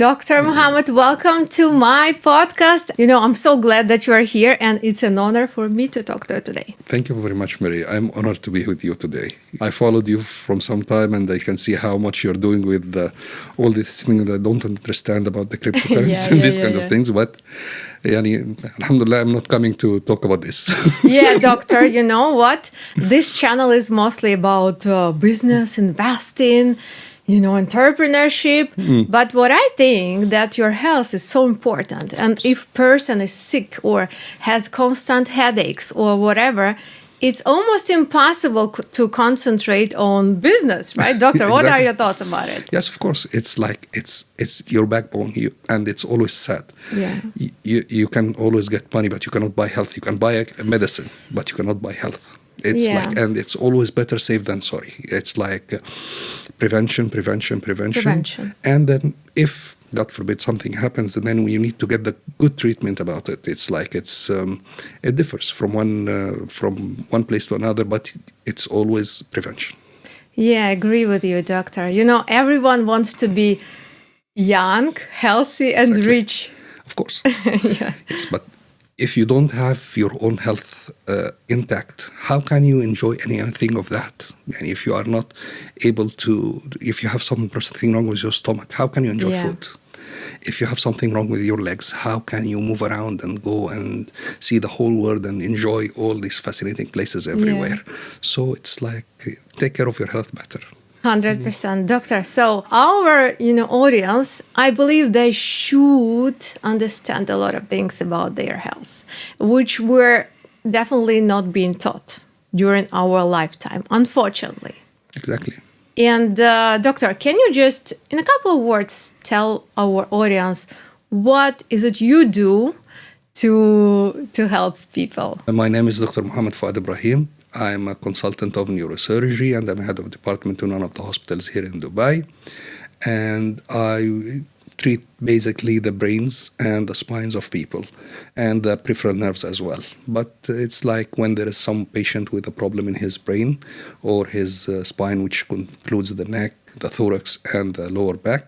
Dr. Mohamed, welcome to my podcast. I'm so glad that you are here, and it's an honor for me to talk to you today. Thank you very much, Mary. I'm honored to be with you today. I followed you from some time, and I can see how much you're doing with all these things that I don't understand about the cryptocurrency and these kind of things. But, alhamdulillah, I'm not coming to talk about this. Yeah, doctor, you know what? This channel is mostly about business, investing, entrepreneurship. But what I think that your health is so important. And if person is sick or has constant headaches or whatever, it's almost impossible to concentrate on business, right, doctor? Exactly. What are your thoughts about it? Yes, of course. It's like it's your backbone, and it's always sad. Yeah. You can always get money, but you cannot buy health. You can buy a medicine, but you cannot buy health. It's and it's always better safe than sorry. It's like prevention. And then if, God forbid, something happens, then you need to get the good treatment about it. It's like it differs from one place to another, but it's always prevention. Yeah, I agree with you, doctor. Everyone wants to be young, healthy, and rich. Of course. Yeah. Yes, but if you don't have your own health intact, how can you enjoy anything of that? And if you are not able to, if you have something wrong with your stomach, how can you enjoy food? If you have something wrong with your legs, how can you move around and go and see the whole world and enjoy all these fascinating places everywhere? So it's like, take care of your health better. 100%, doctor. So our, audience, I believe they should understand a lot of things about their health, which were definitely not being taught during our lifetime, unfortunately. Exactly. And doctor, can you just, in a couple of words, tell our audience what is it you do to help people? My name is Dr. Mohamed Fouad Ibrahim. I'm a consultant of neurosurgery, and I'm head of department in one of the hospitals here in Dubai. And I treat basically the brains and the spines of people and the peripheral nerves as well. But it's like when there is some patient with a problem in his brain or his spine, which includes the neck, the thorax, and the lower back,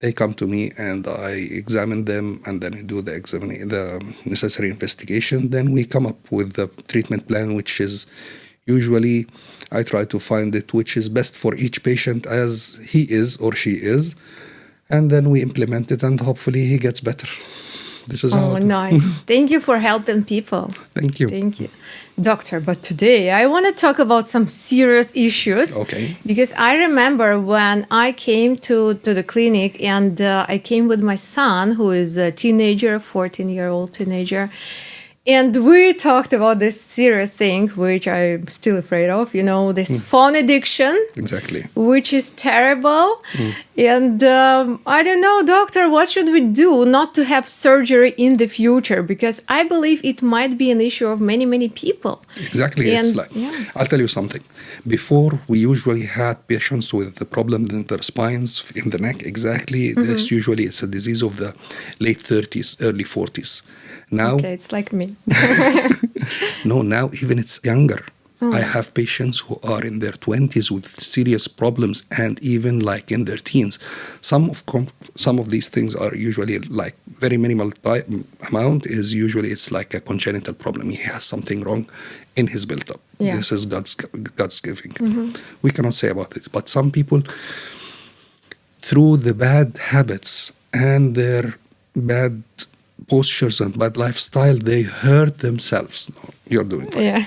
they come to me and I examine them, and then I do the necessary investigation. Then we come up with the treatment plan, which is usually I try to find it which is best for each patient as he is or she is. And then we implement it, and hopefully he gets better. This is how. Oh, nice. Thank you for helping people. Thank you. Thank you. Doctor, but today I want to talk about some serious issues. Okay. Because I remember when I came to the clinic, and I came with my son, who is a teenager, 14-year-old teenager. And we talked about this serious thing, which I'm still afraid of, this phone addiction. Exactly. Which is terrible. And I don't know, doctor, what should we do not to have surgery in the future? Because I believe it might be an issue of many, many people. Exactly. It's like, I'll tell you something. Before, we usually had patients with the problem in their spines, in the neck. Exactly. This usually is a disease of the late 30s, early 40s. Now, okay, it's like me. No, now even it's younger. I have patients who are in their 20s with serious problems, and even like in their teens. Some of these things are usually like very minimal amount. Is usually it's like a congenital problem. He has something wrong in his build-up. Yeah. This is God's giving. We cannot say about it. But some people, through the bad habits and their bad postures and bad lifestyle, they hurt themselves. No, you're doing fine. Yeah.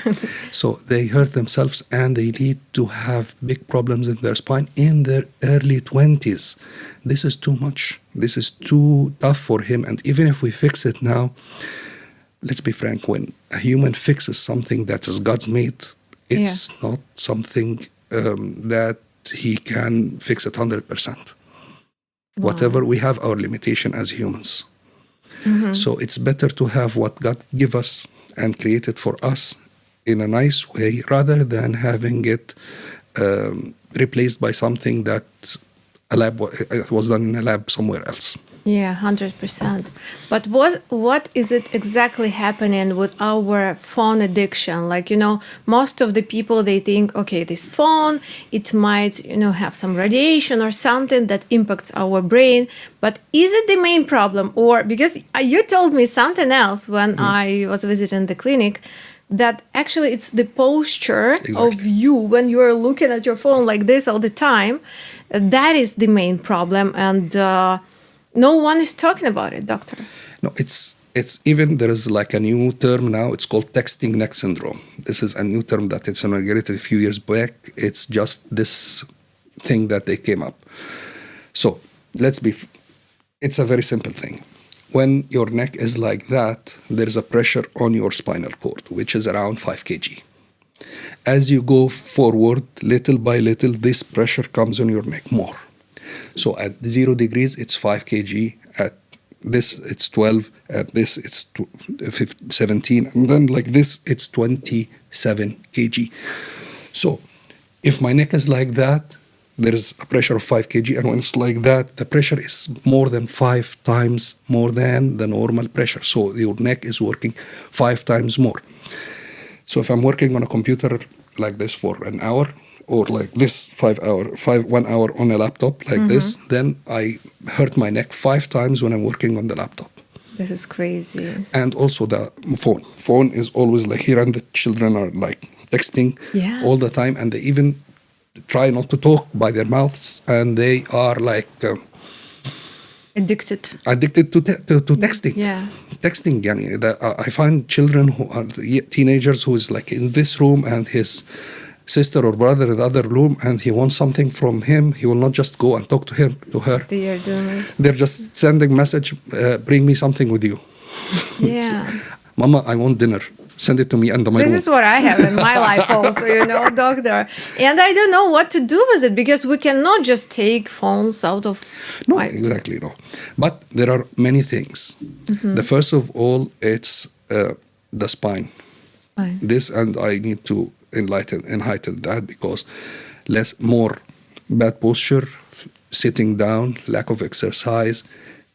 So they hurt themselves, and they lead to have big problems in their spine in their early 20s. This is too much. This is too tough for him. And even if we fix it now, let's be frank, when a human fixes something that is God's made, it's not something that he can fix it 100%. Wow. Whatever, we have our limitation as humans. So it's better to have what God give us and created for us in a nice way, rather than having it replaced by something that was done in a lab somewhere else. Yeah, 100%. But what is it exactly happening with our phone addiction? Like, most of the people, they think, okay, this phone, it might, have some radiation or something that impacts our brain. But is it the main problem? Or because you told me something else when I was visiting the clinic, that actually it's the posture of Exactly. you when you're looking at your phone like this all the time. That is the main problem. And no one is talking about it, doctor. No, it's even there is like a new term now. It's called texting neck syndrome. This is a new term that it's inaugurated a few years back. It's just this thing that they came up. So it's a very simple thing. When your neck is like that, there is a pressure on your spinal cord, which is around 5 kg. As you go forward, little by little, this pressure comes on your neck more. So at 0 degrees, it's 5 kg. At this, it's 12. At this, it's 17. And then like this, it's 27 kg. So if my neck is like that, there is a pressure of 5 kg. And when it's like that, the pressure is more than 5 times more than the normal pressure. So your neck is working 5 times more. So if I'm working on a computer like this for an hour, or like this 1 hour on a laptop like this, then I hurt my neck 5 times when I'm working on the laptop. This is crazy. And also the phone. Phone is always like here, and the children are like texting all the time, and they even try not to talk by their mouths, and they are like addicted to texting. Yeah. Texting. I find children who are teenagers who is like in this room and his sister or brother in the other room, and he wants something from him. He will not just go and talk to her. They're just sending message, bring me something with you. Yeah. Mama, I want dinner. Send it to me under my room. This is what I have in my life also, doctor. And I don't know what to do with it, because we cannot just take phones out of... No, exactly, no. But there are many things. The first of all, it's the spine. Fine. This, and I need to enlighten that, because more bad posture, sitting down, lack of exercise,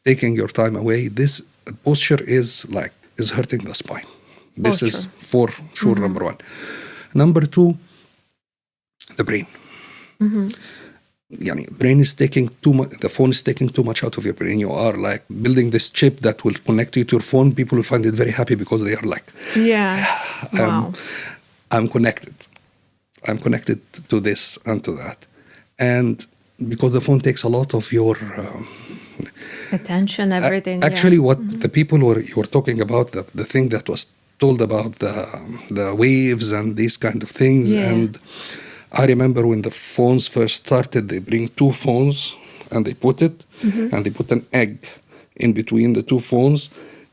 taking your time away. This posture is hurting the spine. This is for sure number 1. Number 2, the brain. Brain is taking too much. The phone is taking too much out of your brain. You are like building this chip that will connect you to your phone. People will find it very happy because they are like, wow. I'm connected. I'm connected to this and to that. And because the phone takes a lot of your attention, everything. Actually, what the people you were talking about, the thing that was told about the waves and these kind of things. And I remember when the phones first started, they bring 2 phones and they put it, and they put an egg in between the 2 phones,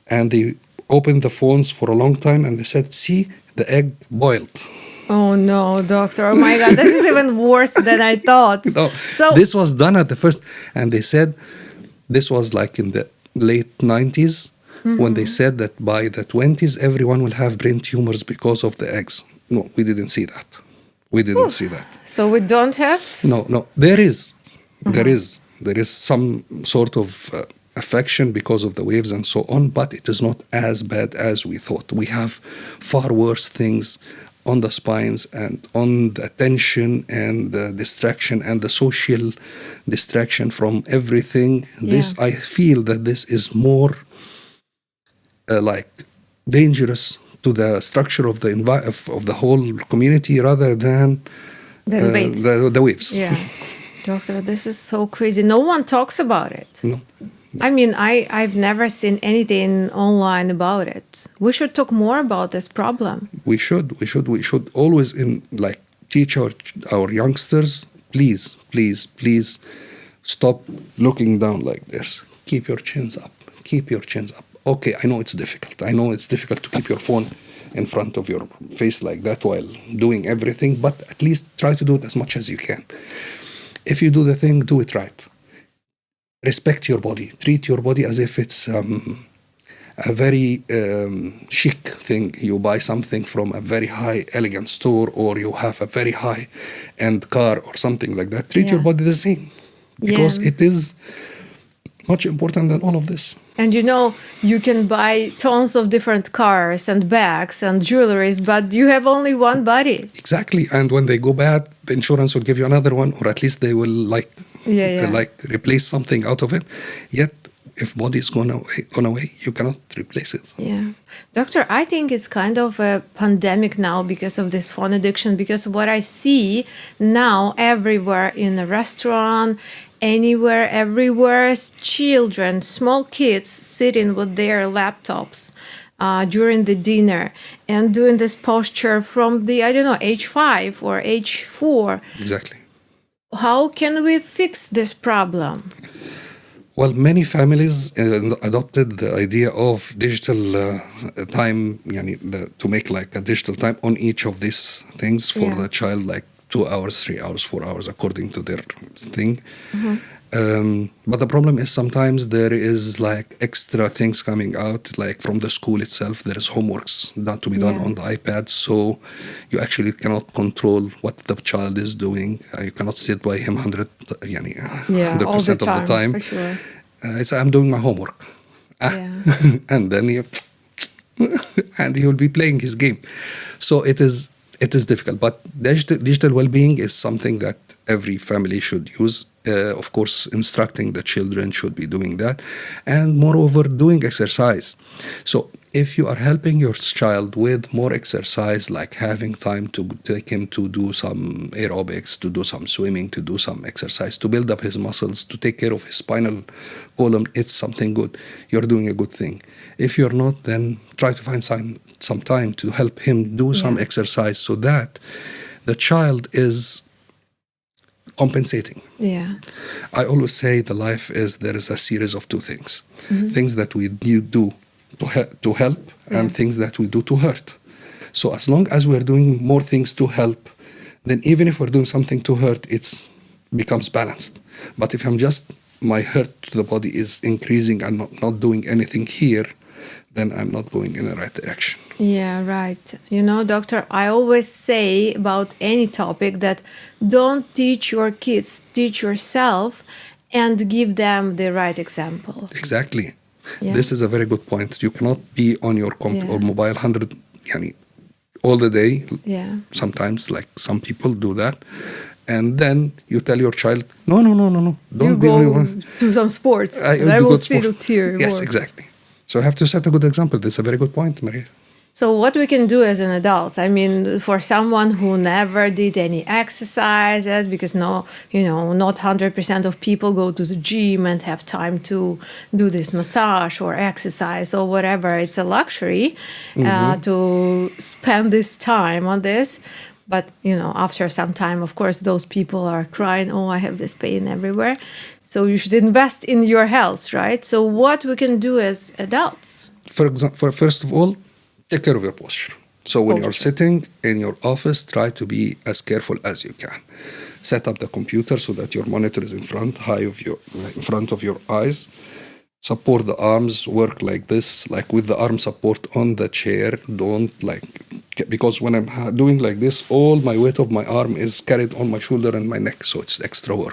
and they opened the phones for a long time, and they said, see, the egg boiled. Oh no, doctor. Oh my God, this is even worse than I thought. So this was done at the first, and they said this was like in the late 90s, when they said that by the 20s, everyone will have brain tumors because of the eggs. No, we didn't see that. We didn't see that. So we don't have? No. There is some sort of affection because of the waves and so on, but it is not as bad as we thought. We have far worse things on the spines and on the attention and the distraction and the social distraction from everything. This, I feel that this is more dangerous to the structure of the whole community rather than waves. The waves. Yeah, doctor, this is so crazy. No one talks about it. No. I mean, I've never seen anything online about it. We should talk more about this problem. We should always teach our youngsters. Please stop looking down like this. Keep your chins up. Okay, I know it's difficult. I know it's difficult to keep your phone in front of your face like that while doing everything, but at least try to do it as much as you can. If you do the thing, do it right. Respect your body. Treat your body as if it's a very chic thing. You buy something from a very high, elegant store, or you have a very high-end car or something like that. Treat your body the same. Because it is much important than all of this. And you can buy tons of different cars and bags and jewelries, but you have only one body. Exactly. And when they go bad, the insurance will give you another one, or at least they will like replace something out of it. Yet, if body is gone away, you cannot replace it. Yeah. Doctor, I think it's kind of a pandemic now because of this phone addiction, because what I see now everywhere in a restaurant, anywhere, everywhere, is children, small kids sitting with their laptops during the dinner and doing this posture from the, age 5 or age 4. Exactly. How can we fix this problem? Well, many families adopted the idea of digital time, to make like a digital time on each of these things for the child, like 2 hours, 3 hours, 4 hours, according to their thing. But the problem is sometimes there is like extra things coming out, like from the school itself. There is homeworks that to be done on the iPad, so you actually cannot control what the child is doing. You cannot sit by him 100% of the time. For sure. It's I'm doing my homework, and then and he will be playing his game. So it is difficult. But digital well-being is something that every family should use. Of course, instructing the children should be doing that, and moreover, doing exercise. So if you are helping your child with more exercise, like having time to take him to do some aerobics, to do some swimming, to do some exercise, to build up his muscles, to take care of his spinal column, it's something good. You're doing a good thing. If you're not, then try to find some time to help him do some exercise so that the child is compensating. Yeah. I always say there is a series of two things. Things that we do to help and things that we do to hurt. So as long as we're doing more things to help, then even if we're doing something to hurt, it becomes balanced. But if my hurt to the body is increasing and not doing anything here, then I'm not going in the right direction. Yeah, right. Doctor, I always say about any topic that don't teach your kids, teach yourself and give them the right example. Exactly. Yeah. This is a very good point. You cannot be on your or mobile all the day. Yeah. Sometimes, like some people do that. And then you tell your child, no, don't go do some sports. I will sit here. Yes, work. exactly. So I have to set a good example. That's a very good point, Maria. So what we can do as an adult, for someone who never did any exercises, because not 100% of people go to the gym and have time to do this massage or exercise or whatever. It's a luxury to spend this time on this. But, after some time, of course, those people are crying, I have this pain everywhere. So you should invest in your health, right? So what we can do as adults? For example, first of all, take care of your posture. So when you're sitting in your office, try to be as careful as you can. Set up the computer so that your monitor is in front of your eyes. Support the arms, work like this, like with the arm support on the chair. Don't because when I'm doing like this, all my weight of my arm is carried on my shoulder and my neck, so it's extra work.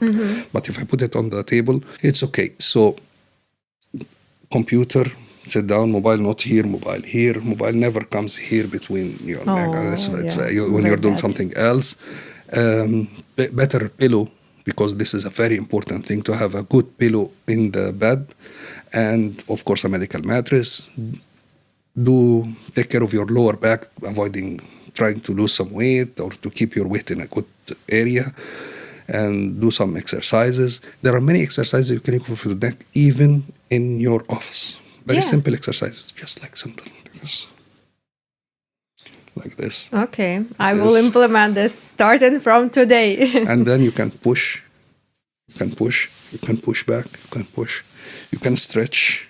But if I put it on the table, it's okay. So computer, sit down, mobile not here, mobile here. Mobile never comes here between your neck. When you're doing something else. Better pillow, because this is a very important thing, to have a good pillow in the bed. And of course a medical mattress. Take care of your lower back, trying to lose some weight or to keep your weight in a good area, and do some exercises. There are many exercises you can do for the neck, even in your office. Very simple exercises, just like simple things. Like this. Okay, I will implement this starting from today. And then you can push, you can push back, you can stretch.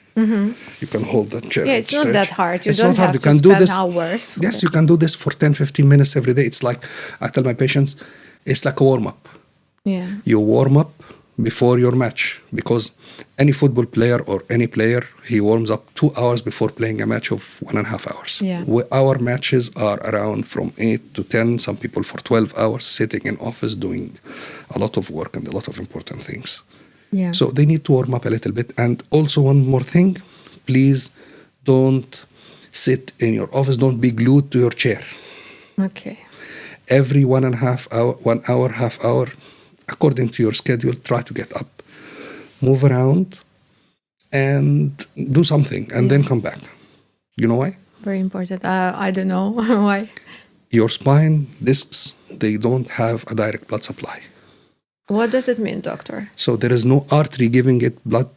You can hold that chair. Yeah, it's not that hard. You it's don't not hard. have You to can spend do this. Hours. Yes, you can do this for 10-15 minutes every day. It's like, I tell my patients, it's like a warm-up. Yeah. You warm up before your match, because any football player or any player, he warms up 2 hours before playing a match of 1.5 hours. Yeah. Our matches are around from 8 to 10, some people for 12 hours, sitting in office doing a lot of work and a lot of important things. Yeah. So they need to warm up a little bit. And also one more thing, please don't sit in your office. Don't be glued to your chair. Okay. Every 1 hour, half hour, according to your schedule, try to get up, move around, and do something, and then come back. You know why? Very important. I don't know why. Your spine discs, they don't have a direct blood supply. What does it mean, doctor? So there is no artery giving it blood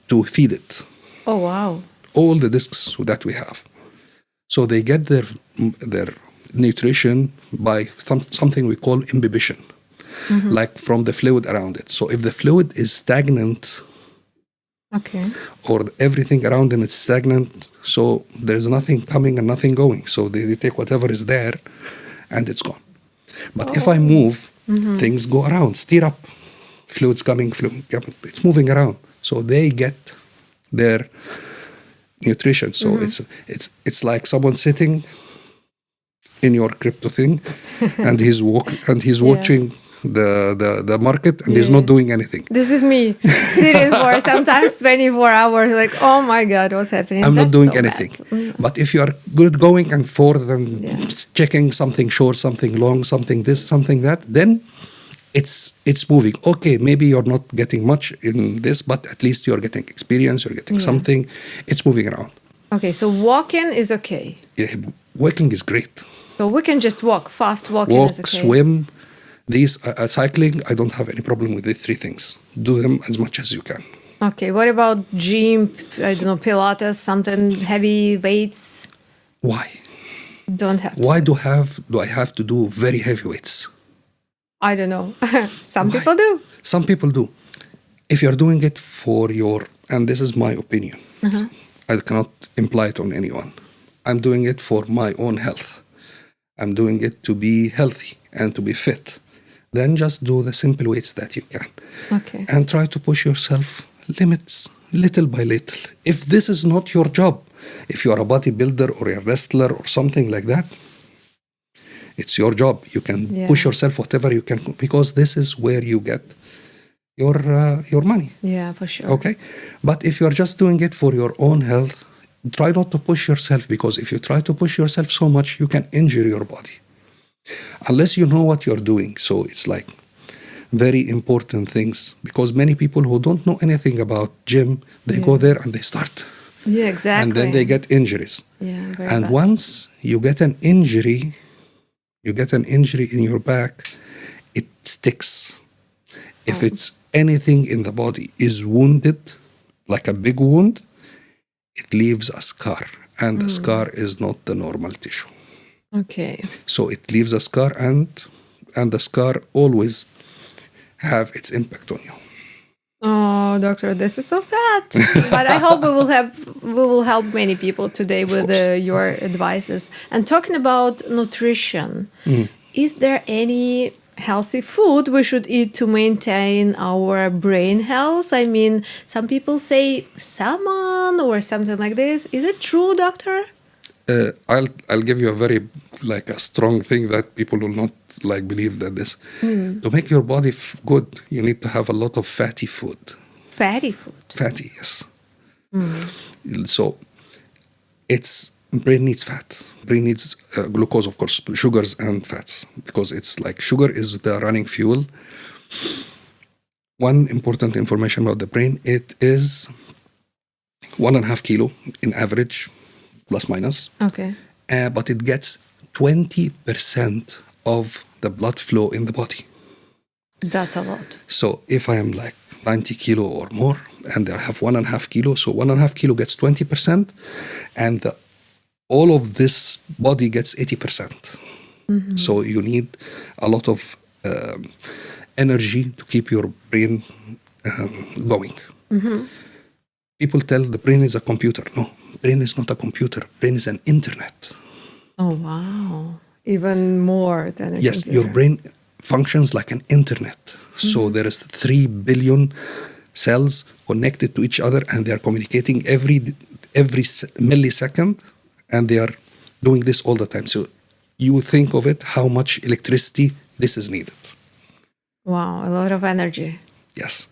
to feed it. Oh, wow. All the discs that we have. So they get their nutrition by something we call imbibition, like from the fluid around it. So if the fluid is stagnant, Okay. or everything around them is stagnant, so there's nothing coming and nothing going. So they take whatever is there and it's gone. But if I move, things go around, stir up, fluids coming, it's moving around. So they get their nutrition. So it's like someone sitting in your crypto thing and he's watching the market and he's not doing anything. This is me sitting for sometimes 24 hours, like, oh my God, what's happening? I'm That's not doing so anything. bad. But if you are good going and forth and checking something short, something long, something this, something that, then it's moving. Okay, maybe you're not getting much in this, but at least you're getting experience, you're getting something. It's moving around. Okay, so walking is okay. Yeah, walking is great. So we can just walk, fast walking is Walk, okay. swim. These cycling, I don't have any problem with these three things. Do them as much as you can. Okay, what about gym, I don't know, Pilates, something heavy weights? Why? Don't have to. Why do I have to do very heavy weights? I don't know. Some people do. Some people do. If you're doing it for and this is my opinion, I cannot imply it on anyone. I'm doing it for my own health. I'm doing it to be healthy and to be fit. Then just do the simple weights that you can. Okay. And try to push yourself limits little by little. If this is not your job, if you're a bodybuilder or a wrestler or something like that, it's your job. You can push yourself whatever you can, because this is where you get your money. Yeah, for sure. Okay? But if you're just doing it for your own health, try not to push yourself, because if you try to push yourself so much, you can injure your body. Unless you know what you're doing. So it's like very important things, because many people who don't know anything about gym, they go there and they start. Yeah, exactly. And then they get injuries. Yeah, very And bad. once you get an injury in your back, it sticks. If it's anything in the body is wounded, like a big wound, it leaves a scar. And the scar is not the normal tissue. Okay. So it leaves a scar, and the scar always have its impact on you. Oh, doctor, this is so sad. But I hope we will help many people today with your advices. And talking about nutrition, is there any healthy food we should eat to maintain our brain health? I mean, some people say salmon or something like this. Is it true, doctor? I'll give you a very a strong thing that people will not believe that this. To make your body good, you need to have a lot of fatty food. Fatty food. Fatty, yes. So brain needs fat. Brain needs glucose, of course, sugars and fats, because it's like sugar is the running fuel. One important information about the brain, it is 1.5 kilo in average, plus minus. Okay. But it gets 20% of the blood flow in the body. That's a lot. So if I am 90 kilo or more, and I have 1.5 kilo, so 1.5 kilo gets 20%, and all of this body gets 80%. So you need a lot of energy to keep your brain going. People tell the brain is a computer. No, brain is not a computer. Brain is an internet. Oh, wow. Even more than a Yes, computer. your brain functions like an internet. So there is 3 billion cells connected to each other, and they are communicating every millisecond, and they are doing this all the time. So you think of it, how much electricity this is needed. Wow, a lot of energy. Yes.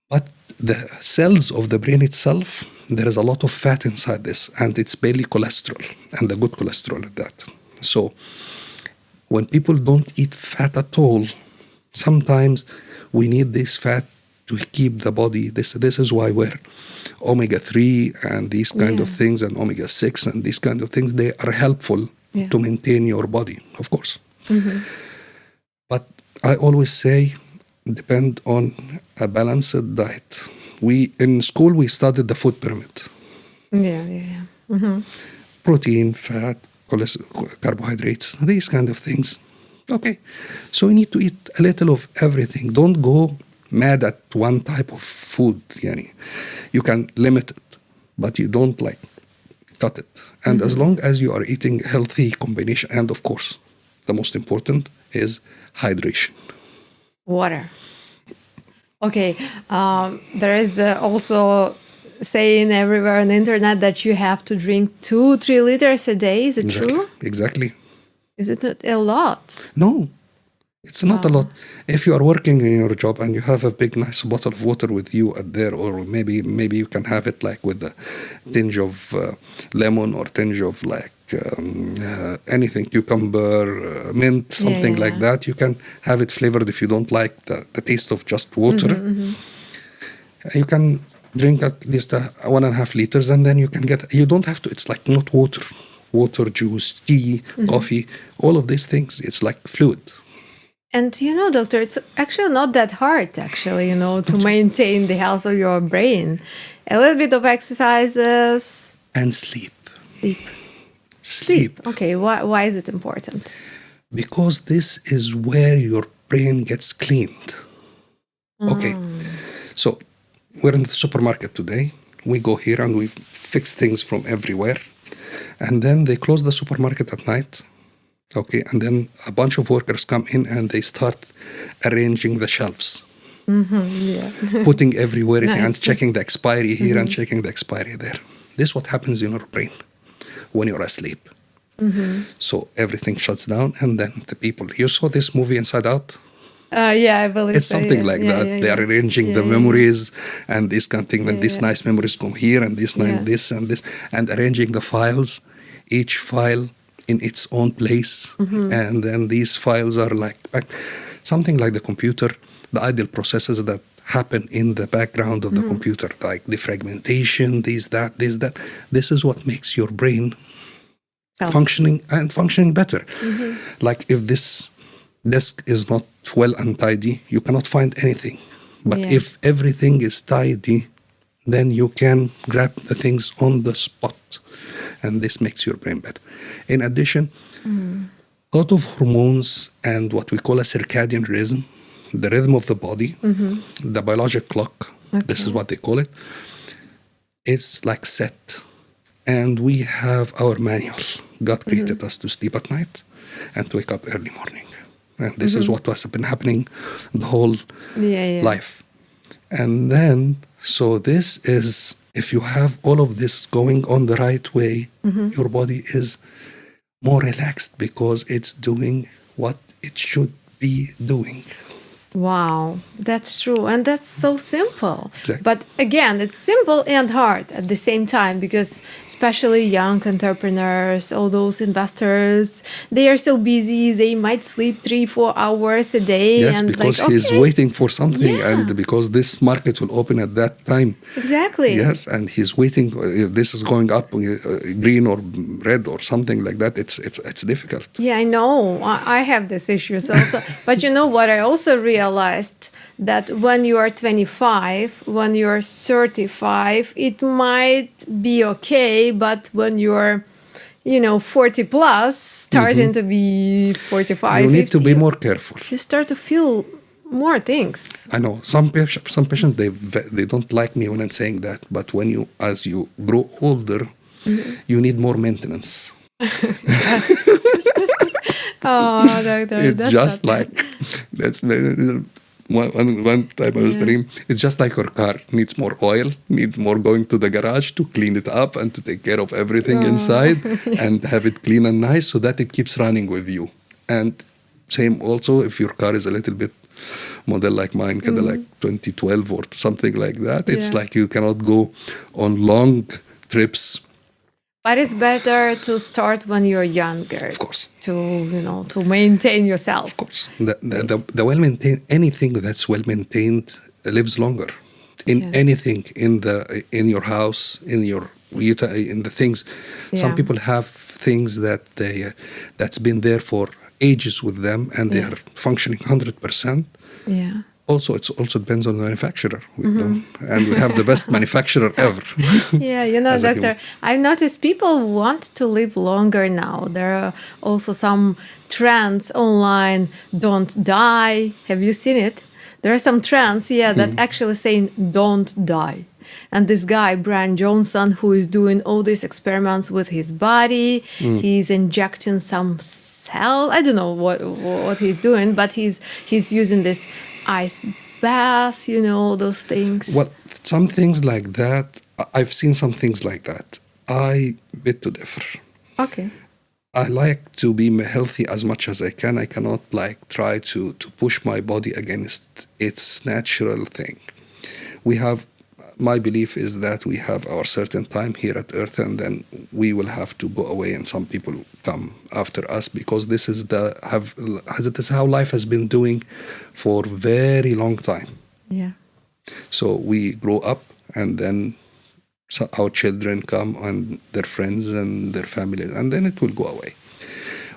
But the cells of the brain itself, there is a lot of fat inside this, and it's barely cholesterol, and the good cholesterol at that. So when people don't eat fat at all, sometimes we need this fat to keep the body. This is why we're omega-3 and these kind of things, and omega-6 and these kind of things, they are helpful to maintain your body, of course. But I always say, depend on a balanced diet. In school, we studied the food pyramid. Protein, fat, carbohydrates, these kind of things. Okay, so you need to eat a little of everything. Don't go mad at one type of food. You can limit it, but you don't cut it. And as long as you are eating healthy combination, and of course, the most important is hydration. Water. Okay, there is also saying everywhere on the internet that you have to drink 2-3 liters a day. Is it true? Exactly. Is it not a lot? No, it's not a lot. If you are working in your job and you have a big, nice bottle of water with you at there, or maybe you can have it with a tinge of lemon or tinge of anything, cucumber, mint, something like that. You can have it flavored if you don't like the taste of just water. You can drink at least 1.5 liters, and then you can you don't have to, it's not water, juice, tea, coffee, all of these things. It's like fluid. And doctor, it's actually not that hard, to maintain the health of your brain. A little bit of exercises. And sleep. Sleep. Okay, why is it important? Because this is where your brain gets cleaned. Okay, so we're in the supermarket today. We go here and we fix things from everywhere. And then they close the supermarket at night. Okay, and then a bunch of workers come in and they start arranging the shelves. Putting everywhere and checking the expiry here and checking the expiry there. This is what happens in your brain when you're asleep. So everything shuts down, and then the people, you saw this movie Inside Out? I believe it's something like that. They are arranging the memories and this kind of thing. When these nice memories come here and this and this, and arranging the files, each file in its own place. And then these files are like something like the computer, the idle processes that happen in the background of the computer, like the fragmentation, this, that. This is what makes your brain functioning better. Like if this desk is not well and tidy, you cannot find anything. But if everything is tidy, then you can grab the things on the spot. And this makes your brain better. In addition, a lot of hormones and what we call a circadian rhythm, the rhythm of the body, the biological clock, this is what they call it, it's like set. And we have our manual. God created us to sleep at night and to wake up early morning. And this is what has been happening the whole life. And then, so this is, if you have all of this going on the right way, your body is more relaxed because it's doing what it should be doing. Wow, that's true. And that's so simple. Exactly. But again, it's simple and hard at the same time, because especially young entrepreneurs, all those investors, they are so busy. They might sleep 3-4 hours a day. Yes, and because he's waiting for something, and because this market will open at that time. Exactly. Yes, and he's waiting. If this is going up green or red or something like that, it's difficult. Yeah, I know. I have this issues also. But you know what? I also realized that when you are 25, when you are 35, it might be okay. But when you're 40 plus, starting to be 45, you need 50, to be more careful. You start to feel more things. I know some patients they don't like me when I'm saying that, but as you grow older, you need more maintenance. Oh, doctor, it's just like that's one time I was telling, it's just like your car needs more oil, needs more going to the garage to clean it up and to take care of everything inside and have it clean and nice so that it keeps running with you. And same also if your car is a little bit model like mine, kind of like 2012 or something like that. It's Yeah. like you cannot go on long trips. But it's better to start when you're younger. Of course. To maintain yourself. Of course. The well-maintained, anything that's well-maintained lives longer. In Yeah. anything, in your house, in the things. Some Yeah. people have things that's been there for ages with them, and they Yeah. are functioning 100%. Yeah. Also, it also depends on the manufacturer. And we have the best manufacturer ever. Yeah, As a doctor, human. I've noticed people want to live longer now. There are also some trends online, don't die. Have you seen it? There are some trends, that actually saying don't die. And this guy, Brian Johnson, who is doing all these experiments with his body, he's injecting some cell. I don't know what he's doing, but he's using this ice bath, those things. Well, some things like that, I've seen some things like that. I beg to differ. Okay. I like to be healthy as much as I can. I cannot try to push my body against its natural thing. My belief is that we have our certain time here at Earth, and then we will have to go away, and some people come after us, because this is how life has been doing for a very long time. Yeah. So we grow up, and then our children come, and their friends and their families, and then it will go away.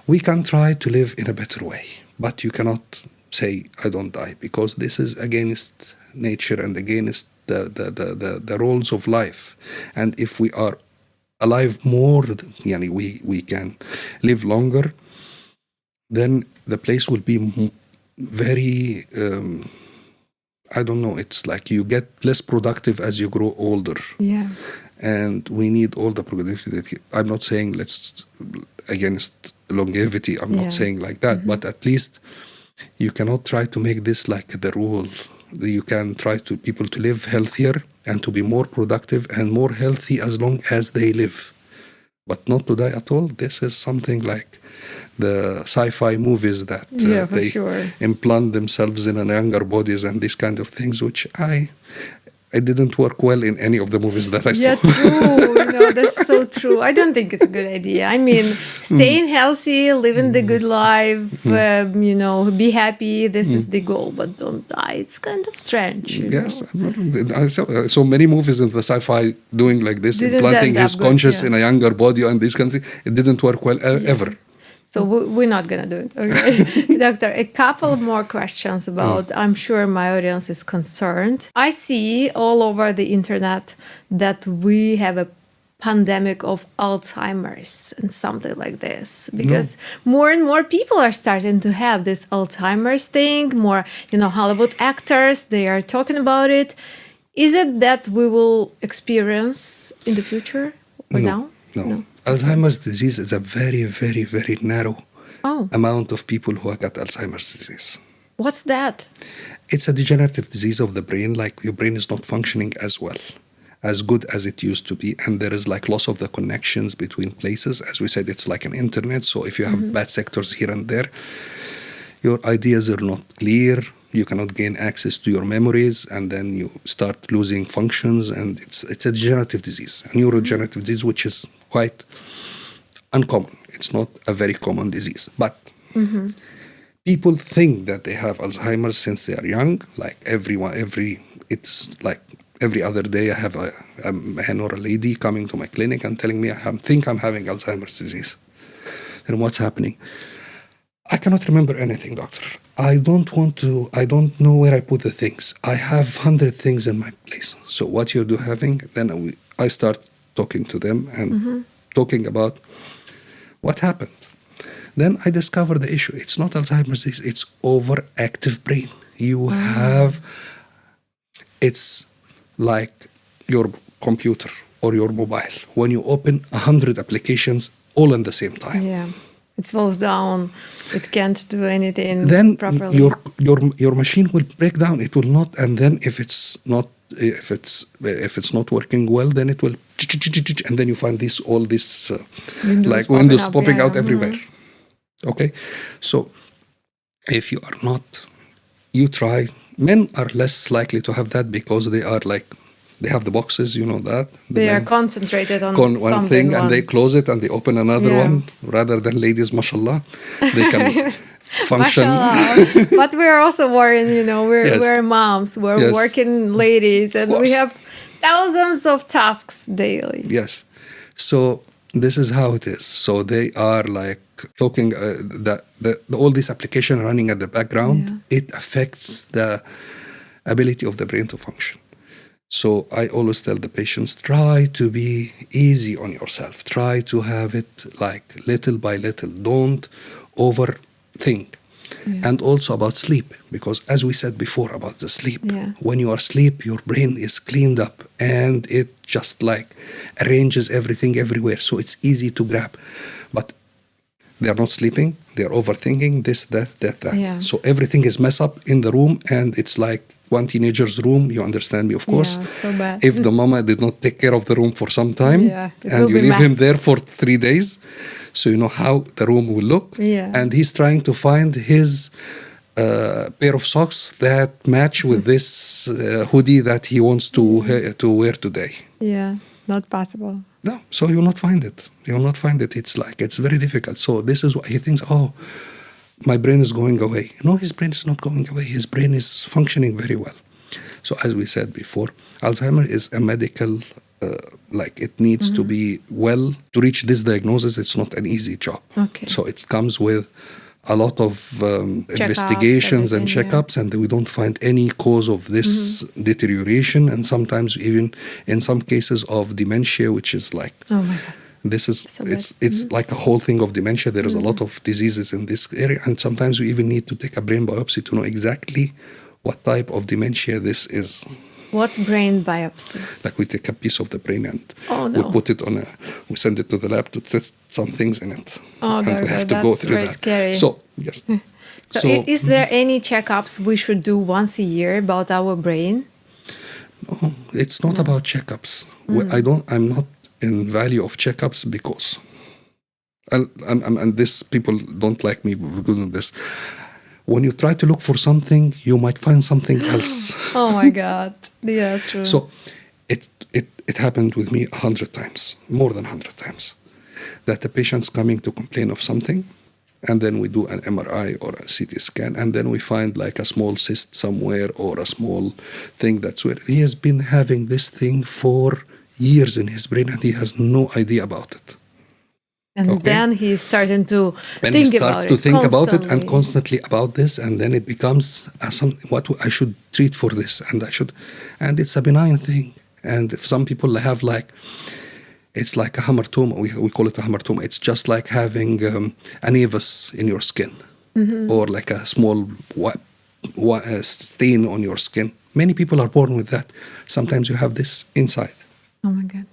We can try to live in a better way, but you cannot say, I don't die, because this is against nature and against the rules of life. And if we are alive more, we can live longer, then the place will be very, I don't know, it's like you get less productive as you grow older. Yeah. And we need all the productivity. I'm not saying let's against longevity. I'm not saying like that, but at least you cannot try to make this like the rule. You can try to people to live healthier and to be more productive and more healthy as long as they live, but not to die at all. This is something like the sci-fi movies that For they sure. implant themselves in younger bodies and these kind of things, which it didn't work well in any of the movies that I saw. Yeah, true. That's so true. I don't think it's a good idea. I mean, staying healthy, living the good life, be happy. This is the goal, but don't die. It's kind of strange. Yes, I saw many movies in the sci-fi doing like this, Didn't implanting end up his good, conscious yeah. in a younger body and this kind of thing. It didn't work well ever. So we're not going to do it. Okay. Doctor, a couple more questions about, I'm sure my audience is concerned. I see all over the internet that we have a pandemic of Alzheimer's and something like this, because more and more people are starting to have this Alzheimer's thing. More, Hollywood actors, they are talking about it. Is it that we will experience in the future or now? No. Alzheimer's disease is a very, very, very narrow amount of people who have got Alzheimer's disease. What's that? It's a degenerative disease of the brain, like your brain is not functioning as well, as good as it used to be, and there is like loss of the connections between places. As we said, it's like an internet, so if you have bad sectors here and there, your ideas are not clear, you cannot gain access to your memories, and then you start losing functions, and it's a degenerative disease, a neurodegenerative disease, which is quite uncommon. It's not a very common disease, but people think that they have Alzheimer's since they are young. Like it's like every other day I have a man or a lady coming to my clinic and telling me I think I'm having Alzheimer's disease. Then what's happening? I cannot remember anything, doctor. I don't know where I put the things. I have 100 things in my place. So what you're having, then I start talking to them and talking about what happened. Then I discover the issue. It's not Alzheimer's disease, it's overactive brain. You have, it's like your computer or your mobile. When you open 100 applications all at the same time. Yeah. It slows down. It can't do anything then properly. your machine will break down. It will not. And then if it's not working well, then it will. And then you find all this like windows popping out everywhere. Okay, so if you are not, you try Men are less likely to have that because they are like, they have the boxes, you know that. They are concentrated on one something. thing and they close it and they open another one, rather than ladies, mashallah. They can function. Mashallah. But we're also worrying, you know, we're moms, we're working ladies, and we have thousands of tasks daily. Yes. So this is how it is. So they are like talking, all this application running at the background, it affects the ability of the brain to function. So I always tell the patients, try to be easy on yourself. Try to have it like little by little. Don't overthink. And also about sleep, because as we said before about the sleep, when you are asleep, your brain is cleaned up and it just like arranges everything everywhere. So it's easy to grab. But they are not sleeping. They are overthinking this, that. Yeah. So everything is messed up in the room, and it's like one teenager's room. You understand me, of course. Yeah, so bad. If the mama did not take care of the room for some time, and you leave him there for 3 days, so you know how the room will look. Yeah. And he's trying to find his pair of socks that match with this hoodie that he wants to wear today. Yeah, not possible. No, so you will not find it. You will not find it. It's like, it's very difficult. So this is what he thinks, oh, my brain is going away. No, his brain is not going away. His brain is functioning very well. So as we said before, Alzheimer is a medical, like it needs to be well, to reach this diagnosis, it's not an easy job. Okay. So it comes with a lot of investigations and checkups, and we don't find any cause of this deterioration, and sometimes even in some cases of dementia, which is like, oh my God. This is it's like a whole thing of dementia. There is a lot of diseases in this area, and sometimes we even need to take a brain biopsy to know exactly what type of dementia this is. What's brain biopsy? Like we take a piece of the brain and we put it we send it to the lab to test some things in it. Oh, and we have to go through that. Scary. So yes. So is there any checkups we should do once a year about our brain? No, it's not about checkups. I'm not in value of checkups because, and this people don't like me because of this. When you try to look for something, you might find something else. Oh my God! Yeah, true. So, it happened with me 100 times, more than 100 times, that the patient's coming to complain of something, and then we do an MRI or a CT scan, and then we find like a small cyst somewhere or a small thing that's where he has been having this thing for years in his brain, and he has no idea about it. And then he's starting to think about it and constantly about this, and then it becomes what I should treat for this, and it's a benign thing. And if some people have like, it's like a hamartoma, we call it a hamartoma. It's just like having a nevus in your skin, or like a small stain on your skin. Many people are born with that. Sometimes you have this inside. Oh my God.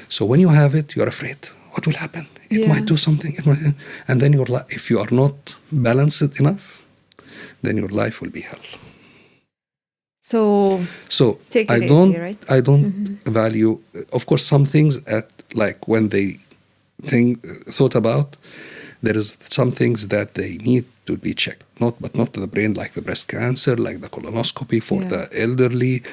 So when you have it, you're afraid. What will happen? It might do something. And then if you are not balanced enough, then your life will be hell. So take it easy, right? I don't value, of course, some things like when they thought about, there is some things that they need to be checked, but not the brain, like the breast cancer, like the colonoscopy for the elderly,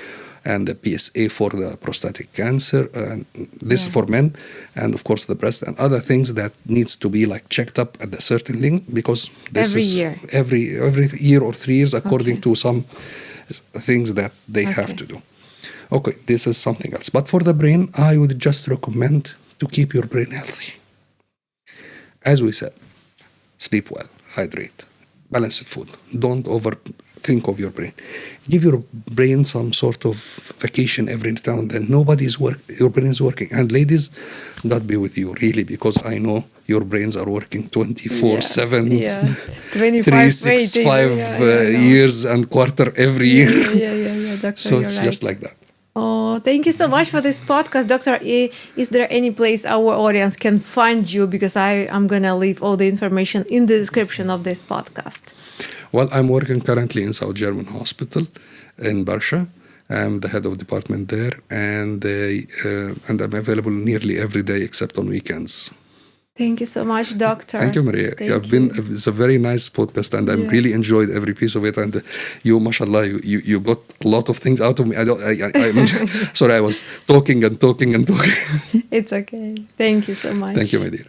and the PSA for the prostatic cancer, and this for men, and of course the breast and other things that needs to be like checked up at a certain length, because this every year or 3 years according to some things that they have to do. Okay, this is something else. But for the brain, I would just recommend to keep your brain healthy. As we said, sleep well, hydrate, balanced food. Don't overthink of your brain. Give your brain some sort of vacation every now and then. Your brain is working. And ladies, God be with you, really, because I know your brains are working 24/7, 365 years and quarter every year. Yeah, Doctor, so it's just like that. Oh, thank you so much for this podcast. Doctor, is there any place our audience can find you? Because I'm going to leave all the information in the description of this podcast. Well, I'm working currently in South German Hospital in Barsha. I'm the head of department there, and I'm available nearly every day except on weekends. Thank you so much, doctor. Thank you, Maria. Thank It's a very nice podcast, and I really enjoyed every piece of it. And you, mashallah, you got a lot of things out of me. I'm sorry, I was talking and talking and talking. It's okay. Thank you so much. Thank you, my dear.